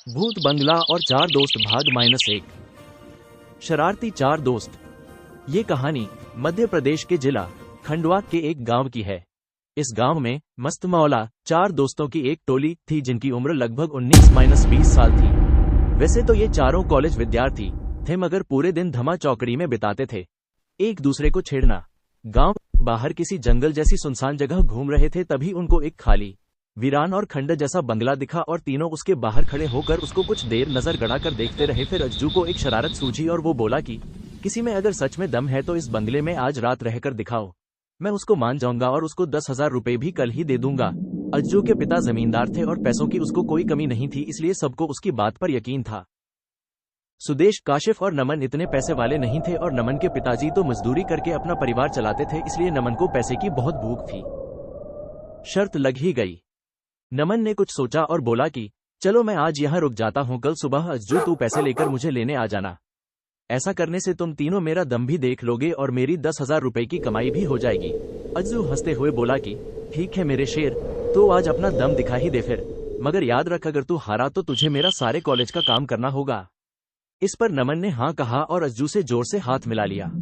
भूत बंगला और चार दोस्त भाग -1। शरारती चार दोस्त। ये कहानी मध्य प्रदेश के जिला खंडवा के एक गांव की है। इस गांव में मस्त मौला चार दोस्तों की एक टोली थी जिनकी उम्र लगभग 19-20 साल थी। वैसे तो ये चारों कॉलेज विद्यार्थी थे मगर पूरे दिन धमा चौकड़ी में बिताते थे, एक दूसरे को छेड़ना। गांव बाहर किसी जंगल जैसी सुनसान जगह घूम रहे थे, तभी उनको एक खाली वीरान और खंडर जैसा बंगला दिखा और तीनों उसके बाहर खड़े होकर उसको कुछ देर नजर गड़ाकर देखते रहे। फिर अज्जू को एक शरारत सूझी और वो बोला कि किसी में अगर सच में दम है तो इस बंगले में आज रात रहकर दिखाओ, मैं उसको मान जाऊंगा और उसको 10,000 रुपए भी कल ही दे दूंगा। अज्जू के पिता जमींदार थे और पैसों की उसको कोई कमी नहीं थी, इसलिए सबको उसकी बात पर यकीन था। सुदेश, काशिफ और नमन इतने पैसे वाले नहीं थे और नमन के पिताजी तो मजदूरी करके अपना परिवार चलाते थे, इसलिए नमन को पैसे की बहुत भूख थी। शर्त लग ही गई। नमन ने कुछ सोचा और बोला कि चलो मैं आज यहाँ रुक जाता हूँ, कल सुबह अज्जू तू पैसे लेकर मुझे लेने आ जाना। ऐसा करने से तुम तीनों मेरा दम भी देख लोगे और मेरी 10,000 रुपए की कमाई भी हो जाएगी। अज्जू हंसते हुए बोला कि ठीक है मेरे शेर, तो आज अपना दम दिखा ही दे फिर, मगर याद रख अगर तू हारा तो तुझे मेरा सारे कॉलेज का काम करना होगा। इस पर नमन ने हाँ कहा और अज्जू से जोर से हाथ मिला लिया।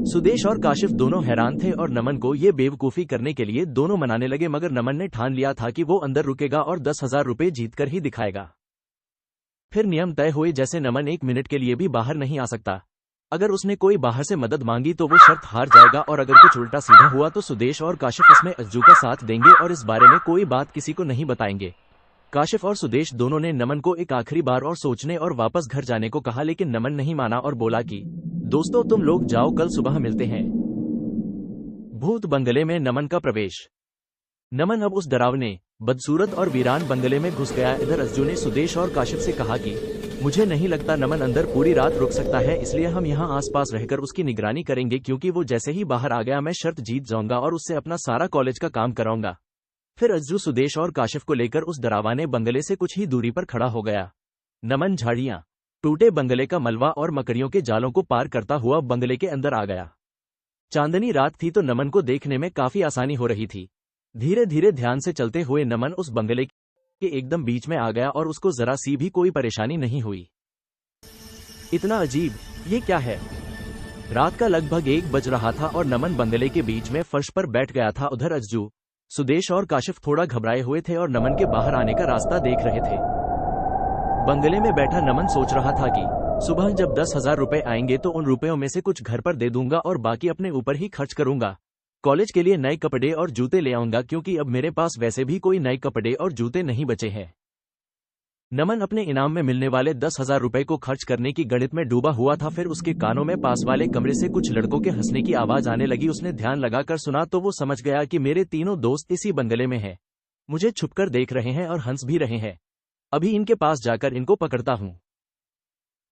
सुदेश और काशिफ दोनों हैरान थे और नमन को ये बेवकूफी करने के लिए दोनों मनाने लगे, मगर नमन ने ठान लिया था कि वो अंदर रुकेगा और 10,000 रुपए जीतकर ही दिखाएगा। फिर नियम तय हुए, जैसे नमन 1 मिनट के लिए भी बाहर नहीं आ सकता। अगर उसने कोई बाहर से मदद मांगी तो वो शर्त हार जाएगा और अगर कुछ उल्टा सीधा हुआ तो सुदेश और काशिफ उसमें अज्जू का साथ देंगे और इस बारे में कोई बात किसी को नहीं बताएंगे। काशिफ और सुदेश दोनों ने नमन को एक आखिरी बार और सोचने और वापस घर जाने को कहा, लेकिन नमन नहीं माना और बोला कि दोस्तों तुम लोग जाओ, कल सुबह मिलते हैं। भूत बंगले में नमन का प्रवेश। नमन अब उस डरावने, बदसूरत और वीरान बंगले में घुस गया। इधर अज्जू ने सुदेश और काशिफ से कहा कि मुझे नहीं लगता नमन अंदर पूरी रात रुक सकता है, इसलिए हम यहाँ आसपास रहकर उसकी निगरानी करेंगे, क्योंकि वो जैसे ही बाहर आ गया मैं शर्त जीत जाऊंगा और उससे अपना सारा कॉलेज का काम कराऊंगा। फिर अज्जू सुदेश और काशिफ को लेकर उस डरावाने बंगले से कुछ ही दूरी पर खड़ा हो गया। नमन झाड़ियां, टूटे बंगले का मलबा और मकड़ियों के जालों को पार करता हुआ बंगले के अंदर आ गया। चांदनी रात थी तो नमन को देखने में काफी आसानी हो रही थी। धीरे धीरे ध्यान से चलते हुए नमन उस बंगले के एकदम बीच में आ गया और उसको जरा सी भी कोई परेशानी नहीं हुई। इतना अजीब, ये क्या है? रात का लगभग 1 बज रहा था और नमन बंगले के बीच में फर्श पर बैठ गया था। उधर अज्जू, सुदेश और काशिफ थोड़ा घबराए हुए थे और नमन के बाहर आने का रास्ता देख रहे थे। बंगले में बैठा नमन सोच रहा था कि सुबह जब 10,000 रुपए आएंगे तो उन रुपयों में से कुछ घर पर दे दूंगा और बाकी अपने ऊपर ही खर्च करूंगा। कॉलेज के लिए नए कपड़े और जूते ले आऊंगा, क्योंकि अब मेरे पास वैसे भी कोई नए कपड़े और जूते नहीं बचे हैं। नमन अपने इनाम में मिलने वाले 10,000 रुपए को खर्च करने की गणित में डूबा हुआ था। फिर उसके कानों में पास वाले कमरे से कुछ लड़कों के हंसने की आवाज आने लगी। उसने ध्यान लगाकर सुना तो वो समझ गया कि मेरे तीनों दोस्त इसी बंगले में हैं, मुझे छुपकर देख रहे हैं और हंस भी रहे हैं। अभी इनके पास जाकर इनको पकड़ता हूं।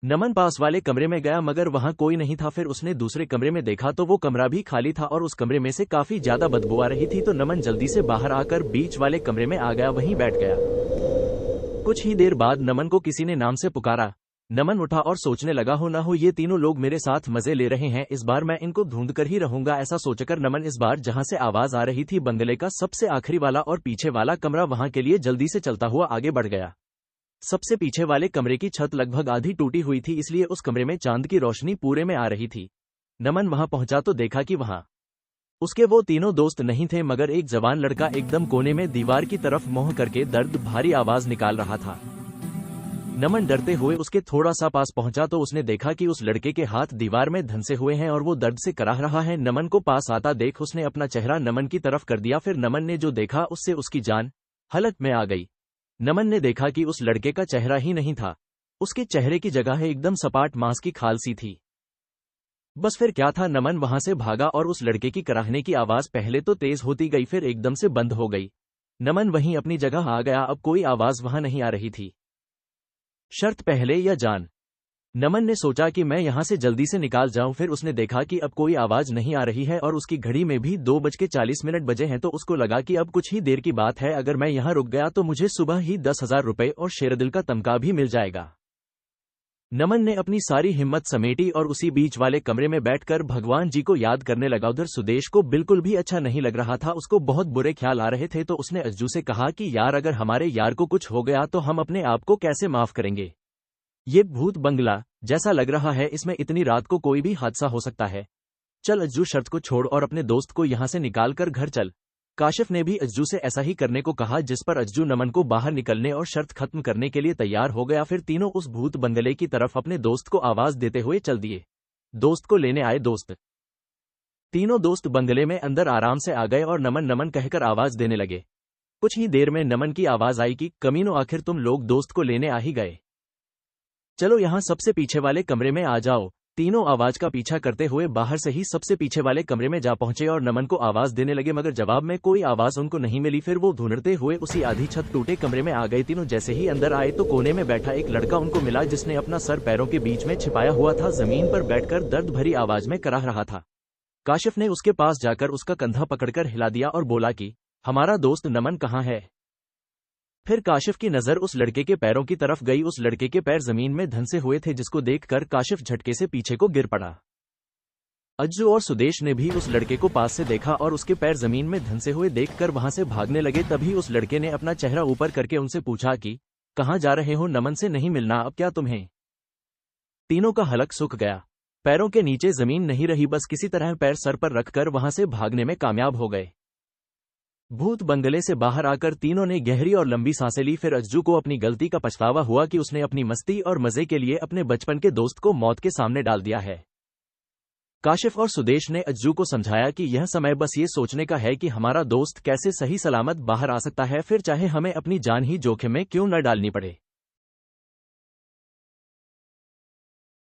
नमन पास वाले कमरे में गया मगर वहां कोई नहीं था। फिर उसने दूसरे कमरे में देखा तो वो कमरा भी खाली था और उस कमरे में से काफी ज्यादा बदबू आ रही थी। तो नमन जल्दी से बाहर आकर बीच वाले कमरे में आ गया, वहीं बैठ गया। कुछ ही देर बाद नमन को किसी ने नाम से पुकारा। नमन उठा और सोचने लगा, हो ना हो ये तीनों लोग मेरे साथ मजे ले रहे हैं, इस बार मैं इनको ढूंढ कर ही रहूंगा। ऐसा सोचकर नमन इस बार जहां से आवाज आ रही थी बंगले का सबसे आखिरी वाला और पीछे वाला कमरा, वहां के लिए जल्दी से चलता हुआ आगे बढ़ गया। सबसे पीछे वाले कमरे की छत लगभग आधी टूटी हुई थी, इसलिए उस कमरे में चांद की रोशनी पूरे में आ रही थी। नमन वहां पहुंचा तो देखा कि वहां उसके वो तीनों दोस्त नहीं थे, मगर एक जवान लड़का एकदम कोने में दीवार की तरफ मुंह करके दर्द भारी आवाज निकाल रहा था। नमन डरते हुए उसके थोड़ा सा पास पहुंचा तो उसने देखा कि उस लड़के के हाथ दीवार में धंसे हुए हैं और वो दर्द से कराह रहा है। नमन को पास आता देख उसने अपना चेहरा नमन की तरफ कर दिया। फिर नमन ने जो देखा उससे उसकी जान हलक में आ गई। नमन ने देखा कि उस लड़के का चेहरा ही नहीं था, उसके चेहरे की जगह एकदम सपाट मांस की खाल सी थी। बस फिर क्या था, नमन वहां से भागा और उस लड़के की कराहने की आवाज पहले तो तेज होती गई, फिर एकदम से बंद हो गई। नमन वहीं अपनी जगह आ गया, अब कोई आवाज वहां नहीं आ रही थी। शर्त पहले या जान। नमन ने सोचा कि मैं यहां से जल्दी से निकाल जाऊं। फिर उसने देखा कि अब कोई आवाज नहीं आ रही है और उसकी घड़ी में भी 2:40 बजे हैं, तो उसको लगा कि अब कुछ ही देर की बात है, अगर मैं यहां रुक गया तो मुझे सुबह ही 10,000 रुपए और शेरदिल का तमगा भी मिल जाएगा। नमन ने अपनी सारी हिम्मत समेटी और उसी बीच वाले कमरे में बैठकर भगवान जी को याद करने लगा। उधर सुदेश को बिल्कुल भी अच्छा नहीं लग रहा था, उसको बहुत बुरे ख्याल आ रहे थे। तो उसने अज्जू से कहा कि यार, अगर हमारे यार को कुछ हो गया तो हम अपने आप को कैसे माफ करेंगे। ये भूत बंगला जैसा लग रहा है, इसमें इतनी रात को कोई भी हादसा हो सकता है। चल अज्जू, शर्त को छोड़ और अपने दोस्त को यहाँ से निकाल कर घर चल। काशिफ ने भी अज्जू से ऐसा ही करने को कहा, जिस पर अज्जू नमन को बाहर निकलने और शर्त खत्म करने के लिए तैयार हो गया। फिर तीनों उस भूत बंगले की तरफ अपने दोस्त को आवाज देते हुए चल दिए। दोस्त को लेने आए दोस्त। तीनों दोस्त बंगले में अंदर आराम से आ गए और नमन नमन कहकर आवाज देने लगे। कुछ ही देर में नमन की आवाज आई कि कमीनों, आखिर तुम लोग दोस्त को लेने आ ही गए। चलो यहाँ सबसे पीछे वाले कमरे में आ जाओ। तीनों आवाज का पीछा करते हुए बाहर से ही सबसे पीछे वाले कमरे में जा पहुंचे और नमन को आवाज देने लगे, मगर जवाब में कोई आवाज उनको नहीं मिली। फिर वो ढूंढते हुए उसी आधी छत टूटे कमरे में आ गए। तीनों जैसे ही अंदर आए तो कोने में बैठा एक लड़का उनको मिला, जिसने अपना सर पैरों के बीच में छिपाया हुआ था। जमीन पर बैठकर दर्द भरी आवाज में कराह रहा था। काशिफ ने उसके पास जाकर उसका कंधा पकड़कर हिला दिया और बोला कि हमारा दोस्त नमन कहाँ है। फिर काशिफ की नजर उस लड़के के पैरों की तरफ गई। उस लड़के के पैर जमीन में धंसे हुए थे, जिसको देखकर काशिफ झटके से पीछे को गिर पड़ा। अज्जू और सुदेश ने भी उस लड़के को पास से देखा और उसके पैर जमीन में धंसे हुए देखकर वहां से भागने लगे। तभी उस लड़के ने अपना चेहरा ऊपर करके उनसे पूछा कि कहाँ जा रहे हो, नमन से नहीं मिलना अब क्या तुम्हें। तीनों का हलक सूख गया, पैरों के नीचे जमीन नहीं रही, बस किसी तरह पैर सर पर रखकर वहां से भागने में कामयाब हो गए। भूत बंगले से बाहर आकर तीनों ने गहरी और लंबी सांसें ली। फिर अज्जू को अपनी गलती का पछतावा हुआ कि उसने अपनी मस्ती और मजे के लिए अपने बचपन के दोस्त को मौत के सामने डाल दिया है। काशिफ और सुदेश ने अज्जू को समझाया कि यह समय बस ये सोचने का है कि हमारा दोस्त कैसे सही सलामत बाहर आ सकता है, फिर चाहे हमें अपनी जान ही जोखिम में क्यों न डालनी पड़े।